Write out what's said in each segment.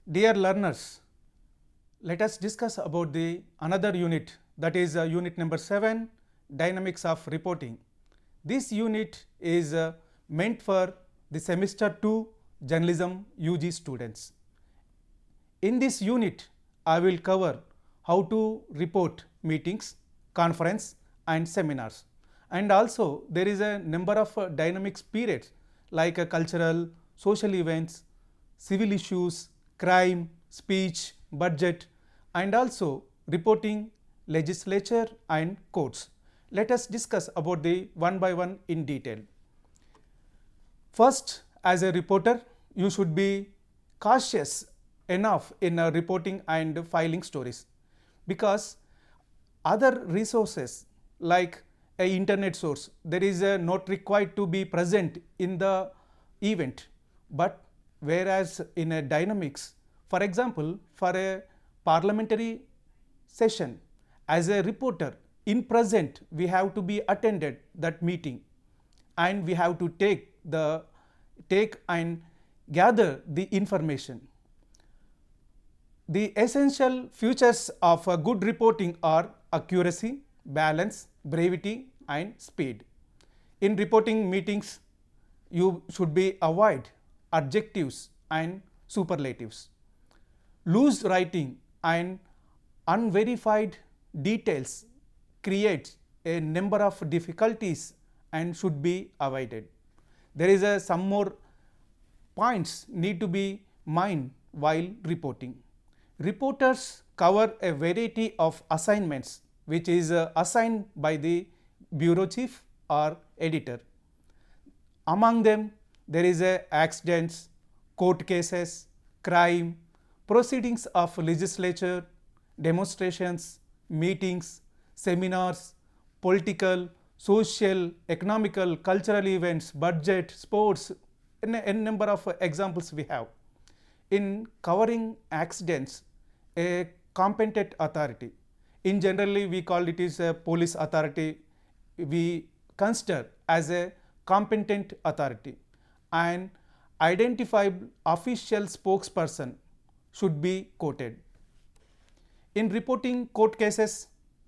Dear learners, let us discuss about the another unit, that is unit number 7, dynamics of reporting. This unit is meant for the semester 2 journalism UG students. In this unit, I will cover how to report meetings, conference and seminars. And also there is a number of dynamics periods like cultural, social events, civil issues, crime, speech, budget and also reporting, legislature and courts. Let us discuss about the one by one in detail. First, as a reporter, you should be cautious enough in reporting and filing stories, because other resources like a internet source, there is not required to be present in the event, but whereas in a dynamics, for example, for a parliamentary session, as a reporter in present we have to be attended that meeting and we have to take and gather the information. The essential features of a good reporting are accuracy, balance, brevity and speed. In reporting meetings, you should be avoid adjectives and superlatives. Loose writing and unverified details creates a number of difficulties and should be avoided. There is some more points need to be mind while reporting. Reporters cover a variety of assignments which is assigned by the bureau chief or editor. Among them, there is accidents, court cases, crime, proceedings of legislature, demonstrations, meetings, seminars, political, social, economical, cultural events, budget, sports, n number of examples we have. In covering accidents, a competent authority, in generally we call it is a police authority, we consider as a competent authority, and identifiable official spokesperson should be quoted. In reporting court cases,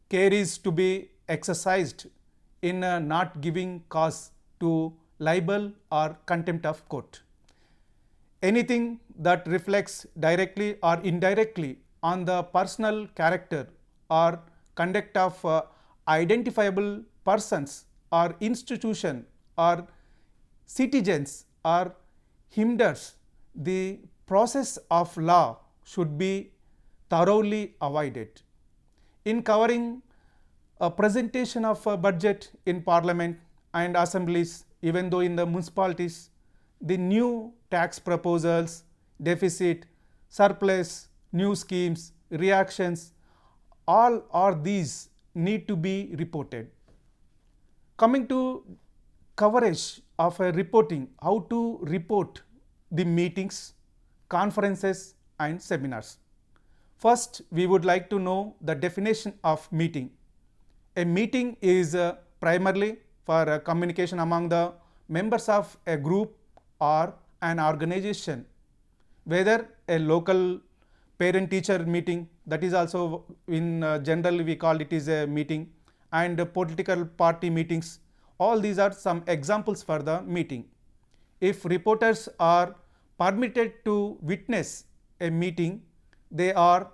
care is to be exercised in not giving cause to libel or contempt of court. Anything that reflects directly or indirectly on the personal character or conduct of identifiable persons or institution or citizens or hinders the process of law should be thoroughly avoided. In covering a presentation of a budget in parliament and assemblies, even though in the municipalities, the new tax proposals, deficit, surplus, new schemes, reactions, all are these need to be reported. Coming to coverage of a reporting, how to report the meetings, conferences and seminars. First, we would like to know the definition of meeting. A meeting is primarily for communication among the members of a group or an organization, whether a local parent teacher meeting, that is also in general we call it is a meeting, and political party meetings, all these are some examples for the meeting. If reporters are permitted to witness a meeting, there are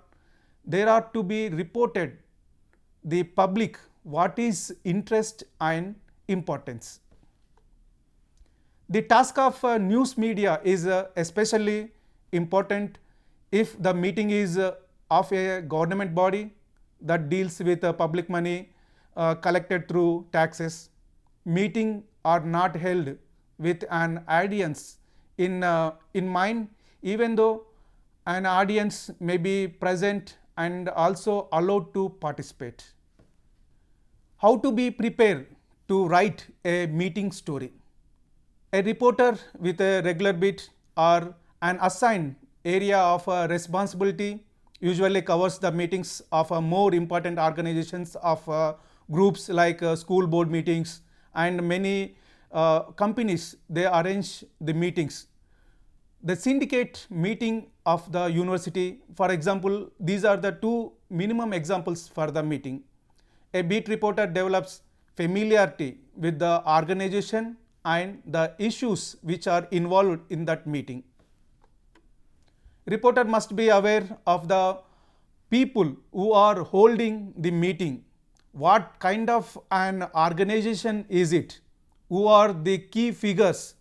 to be reported the public what is interest and importance. The task of news media is especially important if the meeting is of a government body that deals with public money collected through taxes. Meeting are not held with an audience in mind, even though an audience may be present and also allowed to participate. How to be prepared to write a meeting story. A reporter with a regular beat or an assigned area of responsibility usually covers the meetings of more important organizations of groups like school board meetings, and many companies they arrange the meetings. The syndicate meeting of the university, for example, these are the two minimum examples for the meeting. A beat reporter develops familiarity with the organization and the issues which are involved in that meeting. Reporter must be aware of the people who are holding the meeting. What kind of an organization is it? Who are the key figures?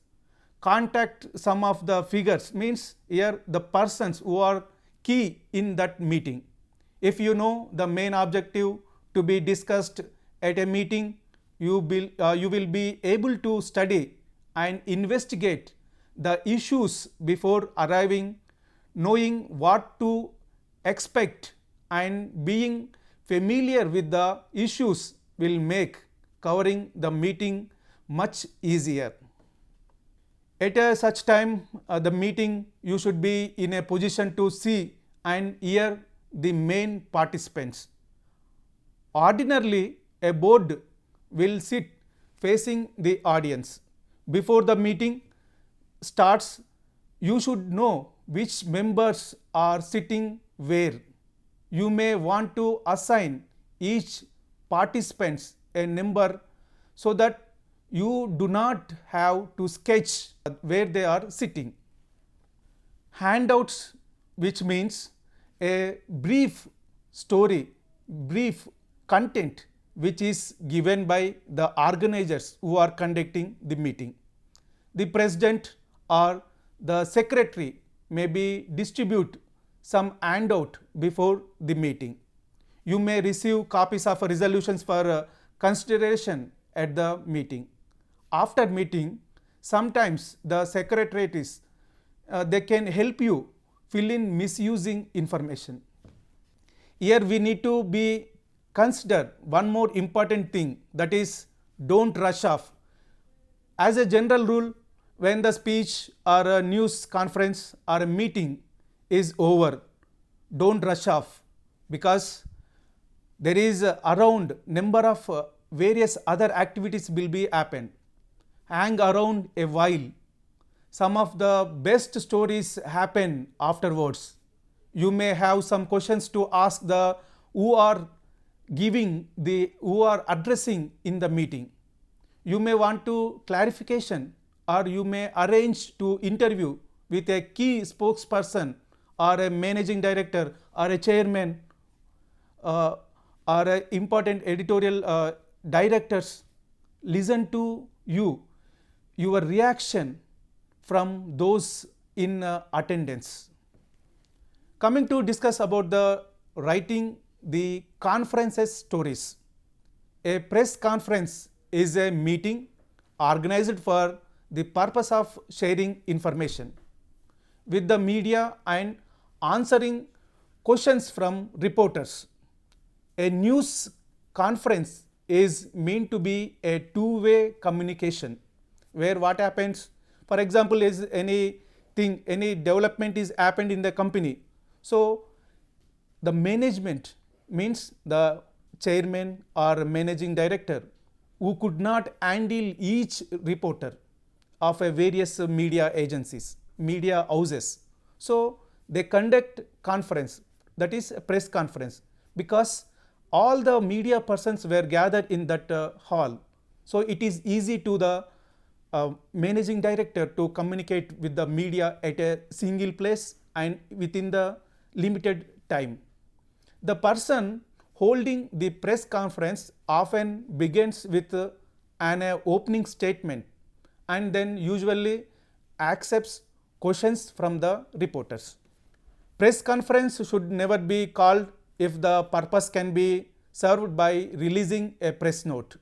Contact some of the figures, means here the persons who are key in that meeting. If you know the main objective to be discussed at a meeting, you will be able to study and investigate the issues before arriving, knowing what to expect and being familiar with the issues will make covering the meeting much easier. At such time, the meeting, you should be in a position to see and hear the main participants. Ordinarily, a board will sit facing the audience. Before the meeting starts, you should know which members are sitting where. You may want to assign each participants a number so that you do not have to sketch where they are sitting. Handouts, which means a brief story, brief content which is given by the organizers who are conducting the meeting. The president or the secretary maybe distribute some handout before the meeting. You may receive copies of resolutions for consideration at the meeting. After meeting, sometimes the secretaries they can help you fill in misusing information. Here we need to be consider one more important thing, that is, don't rush off. As a general rule, when the speech or a news conference or a meeting is over, don't rush off, because there is around number of various other activities will be happen. Hang around a while. Some of the best stories happen afterwards. You may have some questions to ask the who are addressing in the meeting. You may want to clarification, or you may arrange to interview with a key spokesperson or a managing director or a chairman or a important editorial directors. Listen to your reaction from those in attendance. Coming to discuss about the writing the conferences stories. A press conference is a meeting organized for the purpose of sharing information with the media and answering questions from reporters. A news conference is meant to be a two-way communication, where what happens, for example, is any development is happened in the company. So the management, means the chairman or managing director, who could not handle each reporter of a various media agencies, media houses. So they conduct conference, that is a press conference, because all the media persons were gathered in that hall. So it is easy to the managing director to communicate with the media at a single place and within the limited time. The person holding the press conference often begins with an opening statement and then usually accepts questions from the reporters. Press conference should never be called if the purpose can be served by releasing a press note.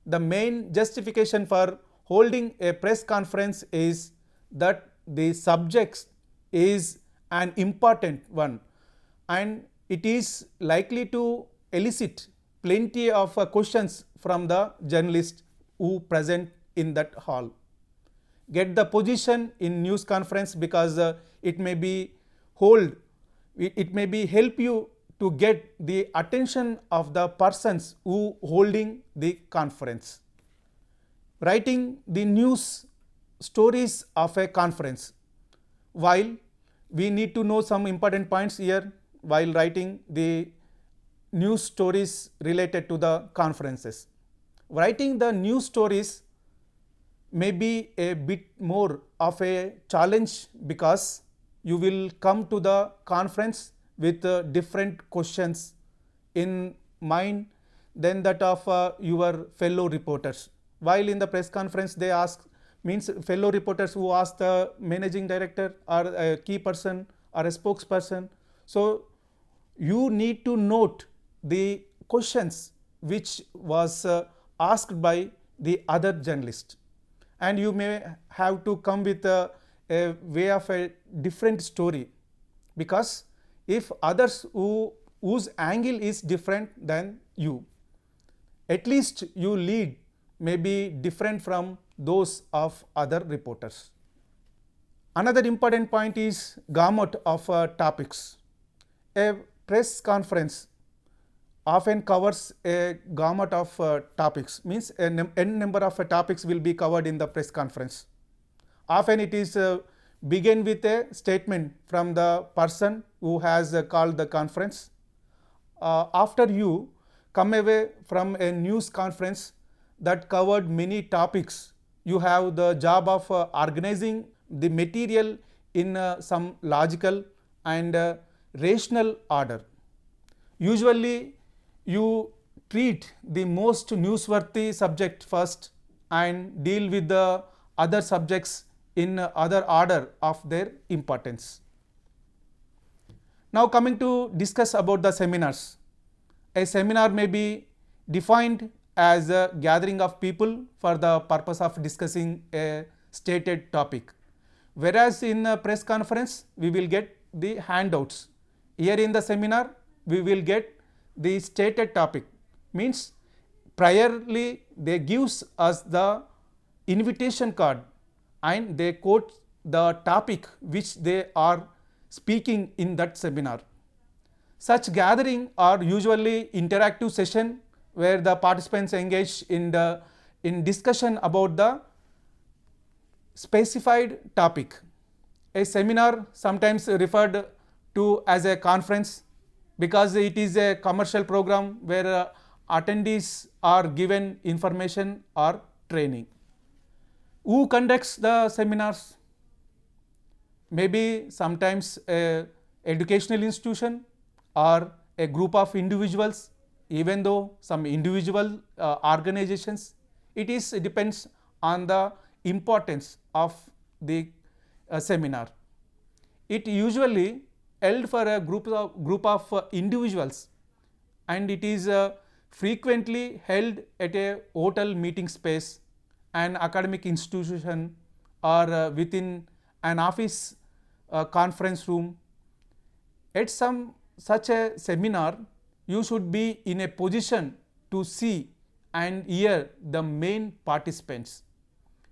The main justification for holding a press conference is that the subject is an important one and it is likely to elicit plenty of questions from the journalists who present in that hall. Get the position in news conference because it may be help you to get the attention of the persons who holding the conference. Writing the news stories of a conference. while we need to know some important points here while writing the news stories related to the conferences. Writing the news stories may be a bit more of a challenge because you will come to the conference with different questions in mind than that of your fellow reporters. While in the press conference they ask, means fellow reporters who ask the managing director or a key person or a spokesperson. So you need to note the questions which was asked by the other journalist, and you may have to come with a way of a different story, because if others whose angle is different than you, at least you lead may be different from those of other reporters. Another important point is gamut of topics. A press conference often covers a gamut of topics, means n number of topics will be covered in the press conference. Often it is begin with a statement from the person who has called the conference. After you come away from a news conference that covered many topics, you have the job of organizing the material in some logical and rational order. Usually you treat the most newsworthy subject first and deal with the other subjects in other order of their importance. Now coming to discuss about the seminars. A seminar may be defined as a gathering of people for the purpose of discussing a stated topic. Whereas in a press conference we will get the handouts. Here in the seminar we will get the stated topic, means priorly they gives us the invitation card and they quote the topic which they are speaking in that seminar. Such gathering are usually interactive session where the participants engage in discussion about the specified topic. A seminar sometimes referred to as a conference because it is a commercial program where attendees are given information or training. Who conducts the seminars? Maybe sometimes a educational institution or a group of individuals, even though some individual organizations. It depends on the importance of the seminar. It usually held for a group of individuals, and it is frequently held at a hotel meeting space, an academic institution, or within an office conference room. At such a seminar, you should be in a position to see and hear the main participants.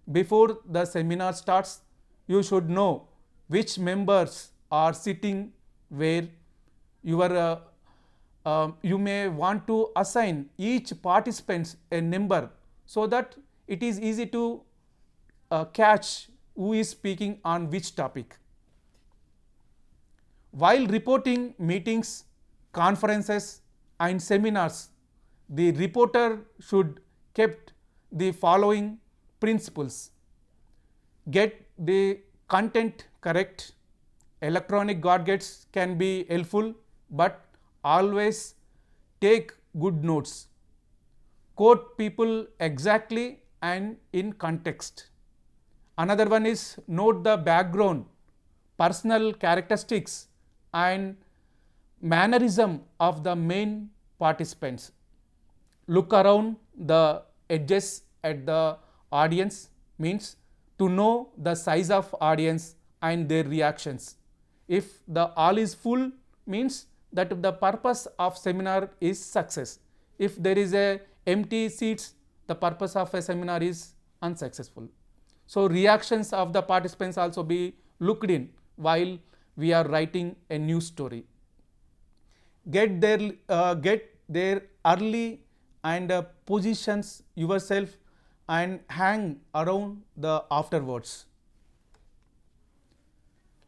Before the seminar starts, you should know which members are sitting where. You may want to assign each participant a number so that it is easy to catch who is speaking on which topic. While reporting meetings, conferences and seminars, the reporter should keep the following principles: get the content correct. Electronic gadgets can be helpful, but always take good notes. Quote people exactly and in context. Another one is note the background, personal characteristics and mannerism of the main participants. Look around the edges at the audience, means to know the size of audience and their reactions. If the hall is full, means that the purpose of seminar is success. If there is a empty seats, the purpose of a seminar is unsuccessful. So reactions of the participants also be looked in while we are writing a news story. Get there early and positions yourself and hang around the afterwards.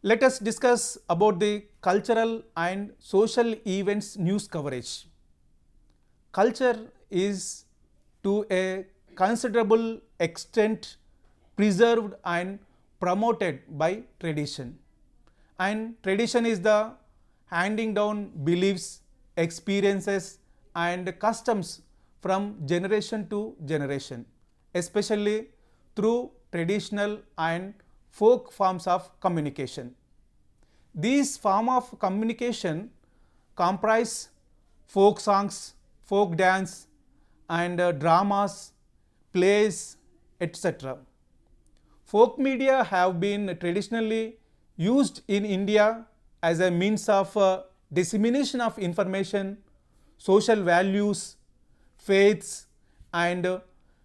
Let us discuss about the cultural and social events news coverage. Culture is to a considerable extent preserved and promoted by tradition. And tradition is the handing down beliefs, experiences, and customs from generation to generation, especially through traditional and folk forms of communication. These form of communication comprise folk songs, folk dance, and dramas, plays, etc. Folk media have been traditionally used in India as a means of dissemination of information, social values, faiths, and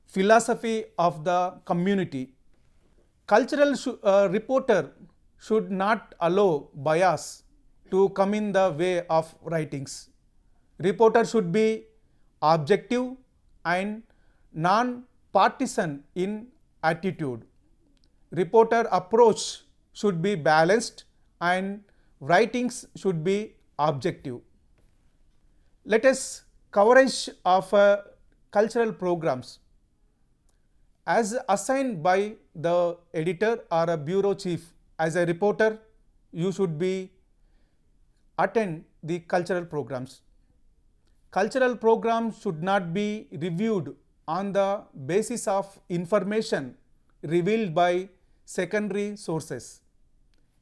philosophy of the community. Cultural reporter should not allow bias to come in the way of writings. Reporter should be objective and non-partisan in attitude. Reporter approach should be balanced and writings should be objective. Let us coverage of cultural programs. As assigned by the editor or a bureau chief, as a reporter, you should be attend the cultural programs. Cultural programs should not be reviewed on the basis of information revealed by secondary sources.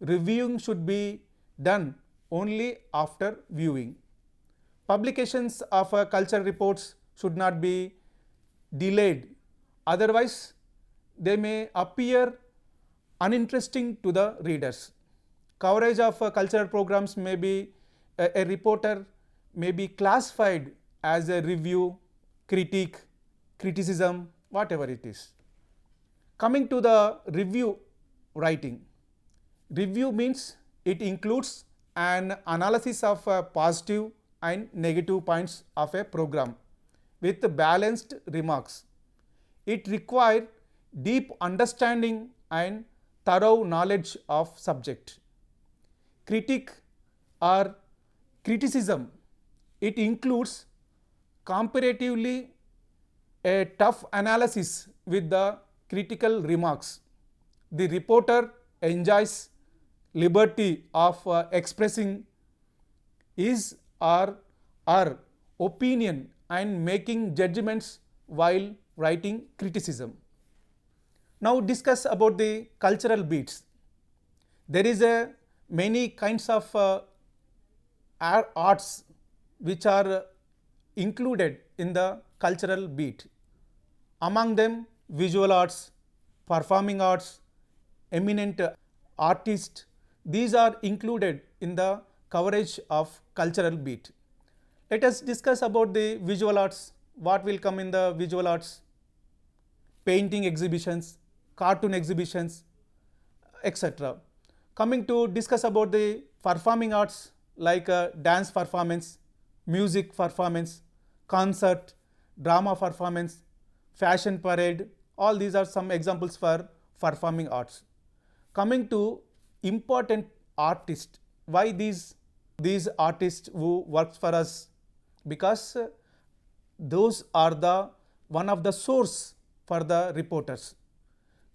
Reviewing should be done only after viewing. Publications of cultural reports should not be delayed, otherwise they may appear uninteresting to the readers. Coverage of cultural programs may be a reporter may be classified as a review, critique, criticism, whatever it is. Coming to the review writing. Review means it includes an analysis of positive and negative points of a program with balanced remarks. It requires deep understanding and thorough knowledge of subject. Critique or criticism, it includes comparatively a tough analysis with the critical remarks. The reporter enjoys liberty of expressing his or her opinion and making judgments while writing criticism. Now discuss about the cultural beats. There is a many kinds of arts which are included in the cultural beat. Among them, visual arts, performing arts, eminent artists, these are included in the coverage of cultural beat. Let us discuss about the visual arts. What will come in the visual arts? Painting exhibitions, cartoon exhibitions, etc. Coming to discuss about the performing arts like dance performance, music performance, concert, drama performance, fashion parade, all these are some examples for performing arts. Coming to important artists, why these artists who works for us? Because those are the one of the source for the reporters.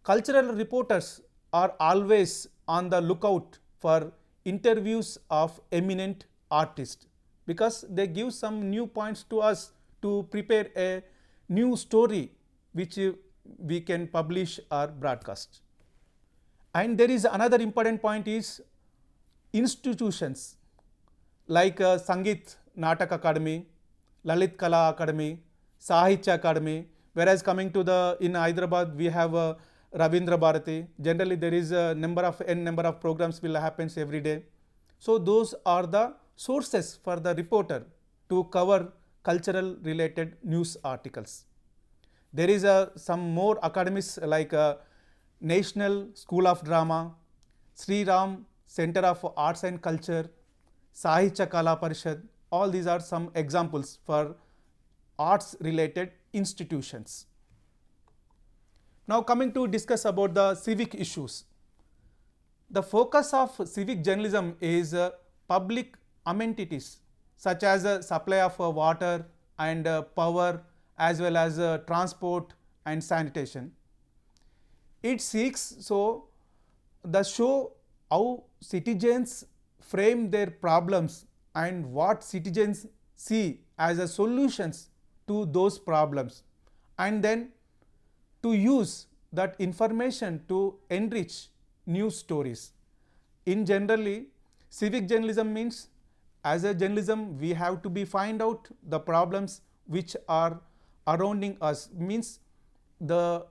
Cultural reporters are always on the lookout for interviews of eminent artists because they give some new points to us to prepare a new story which we can publish or broadcast. And there is another important point is institutions like Sangeet Natak Academy, Lalit Kala Academy, Sahitya Academy, whereas coming to the in Hyderabad we have Ravindra Bharati. Generally there is a number of programs will happens every day. So those are the sources for the reporter to cover cultural related news articles. There is some more academies like National School of Drama, Sri Ram Center of Arts and Culture, Sahitya Kala Parishad. All these are some examples for arts related institutions. Now coming to discuss about the civic issues. The focus of civic journalism is public amenities such as supply of water and power, as well as transport and sanitation. It seeks the show how citizens frame their problems and what citizens see as a solutions to those problems, and then to use that information to enrich news stories. In generally, civic journalism means, as a journalism we have to be find out the problems which are surrounding us, means the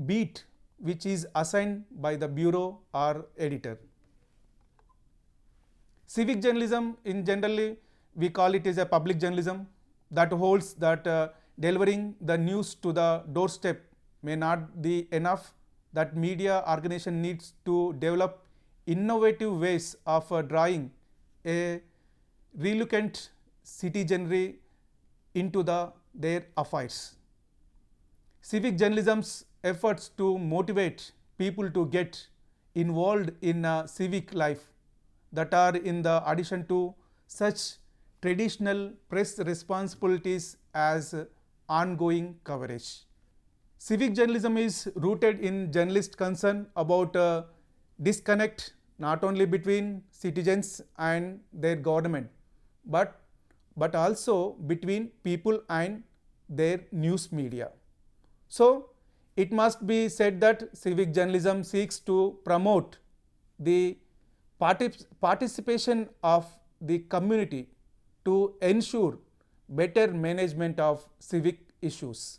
beat which is assigned by the bureau or editor. Civic journalism in generally we call it as a public journalism that holds that delivering the news to the doorstep may not be enough, that media organization needs to develop innovative ways of drawing a reluctant citizenry into their affairs. Civic journalism's efforts to motivate people to get involved in civic life that are in the addition to such traditional press responsibilities as ongoing coverage. Civic journalism is rooted in journalist concern about disconnect not only between citizens and their government, but also between people and their news media. So it must be said that civic journalism seeks to promote the participation of the community to ensure better management of civic issues.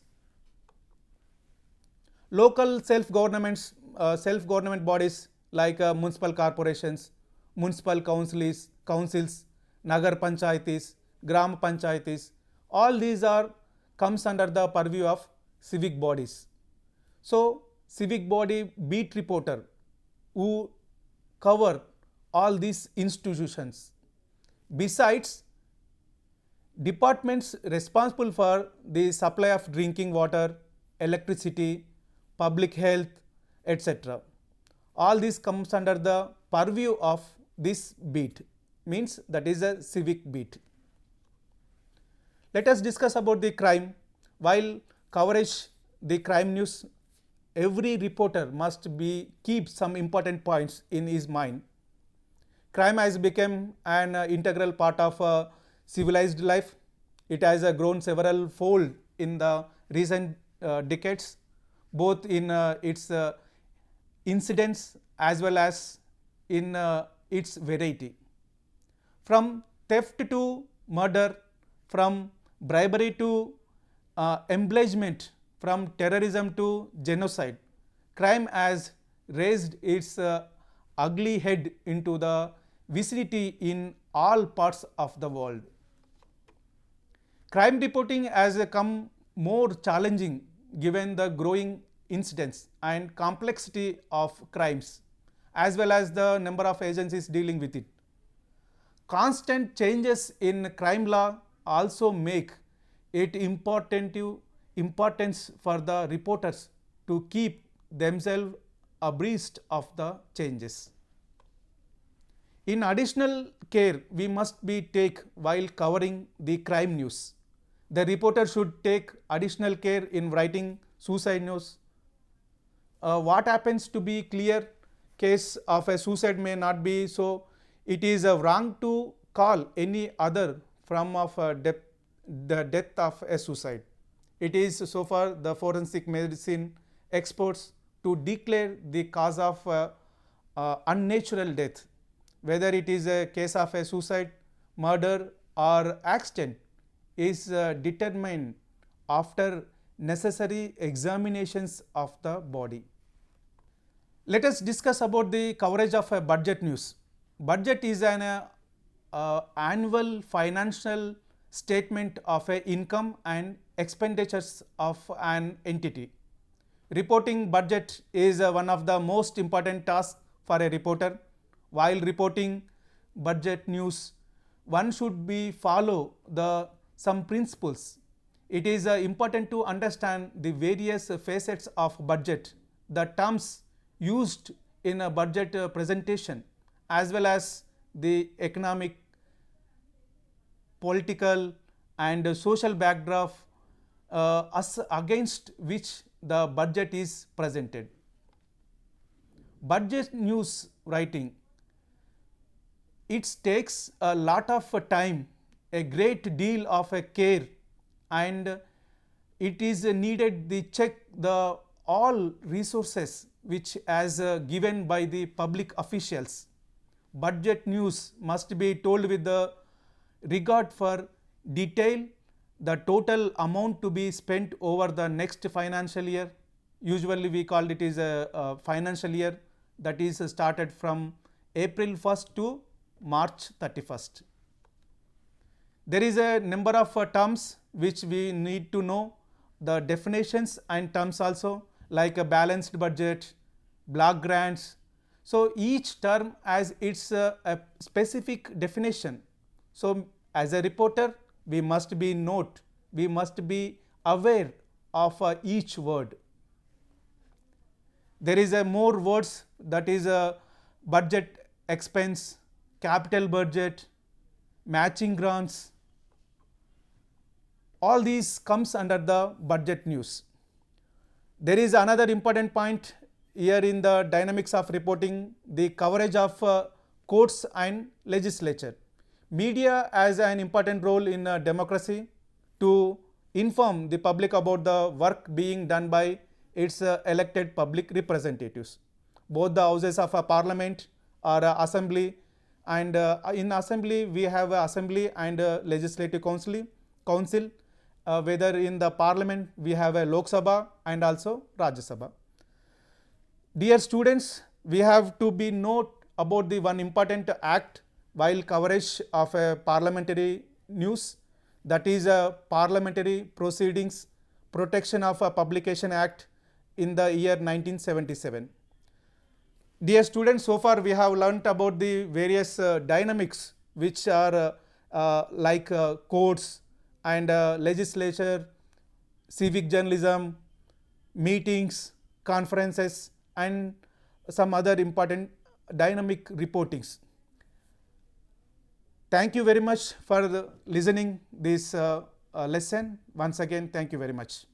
Local self-government bodies like municipal corporations, municipal councils, nagar panchayatis, gram panchayatis, all these are comes under the purview of civic bodies. So civic body beat reporter who cover all these institutions. Besides, departments responsible for the supply of drinking water, electricity, public health, etc. All this comes under the purview of this beat, means that is a civic beat. Let us discuss about the crime. While coverage the crime news, every reporter must keep some important points in his mind. Crime has become an integral part of civilized life. It has grown several fold in the recent decades, both in its incidence as well as in its variety. From theft to murder, from bribery to embellishment, from terrorism to genocide, crime has raised its ugly head into the vicinity in all parts of the world. Crime reporting has become more challenging given the growing incidence and complexity of crimes, as well as the number of agencies dealing with it. Constant changes in crime law also make it importance for the reporters to keep themselves abreast of the changes. In additional care we must be take while covering the crime news. The reporter should take additional care in writing suicide news. What happens to be clear case of a suicide may not be, so it is wrong to call any other form of the death of a suicide. It is so far the forensic medicine experts to declare the cause of unnatural death, whether it is a case of a suicide, murder or accident is determined after necessary examinations of the body. Let us discuss about the coverage of a budget news. Budget is an annual financial statement of a income and expenditures of an entity. Reporting budget is one of the most important tasks for a reporter. While reporting budget news, one should be follow some principles. It is important to understand the various facets of budget, the terms used in a budget presentation, as well as the economic, political and social backdrop against which the budget is presented. Budget news writing, it takes a lot of time, a great deal of care, and it is needed to check the all resources which as given by the public officials. Budget news must be told with the regard for detail, the total amount to be spent over the next financial year. Usually we call it is a financial year that is started from April 1st to March 31st. There is a number of terms which we need to know, the definitions and terms also, like a balanced budget, block grants. So each term has its a specific definition. So as a reporter, we must be aware of each word. There is a more words, that is a budget expense, capital budget, matching grants. All these comes under the budget news. There is another important point here in the dynamics of reporting, the coverage of courts and legislature. Media has an important role in democracy to inform the public about the work being done by its elected public representatives. Both the houses of a parliament or assembly, and in assembly we have assembly and legislative council. Whether in the parliament we have a Lok Sabha and also Rajya Sabha. Dear students, we have to be note about the one important act while coverage of a parliamentary news, that is a Parliamentary Proceedings Protection of a Publication Act in the year 1977. Dear students, so far we have learnt about the various dynamics which are like courts and legislature, civic journalism, meetings, conferences and some other important dynamic reportings. Thank you very much for listening this lesson. Once again, thank you very much.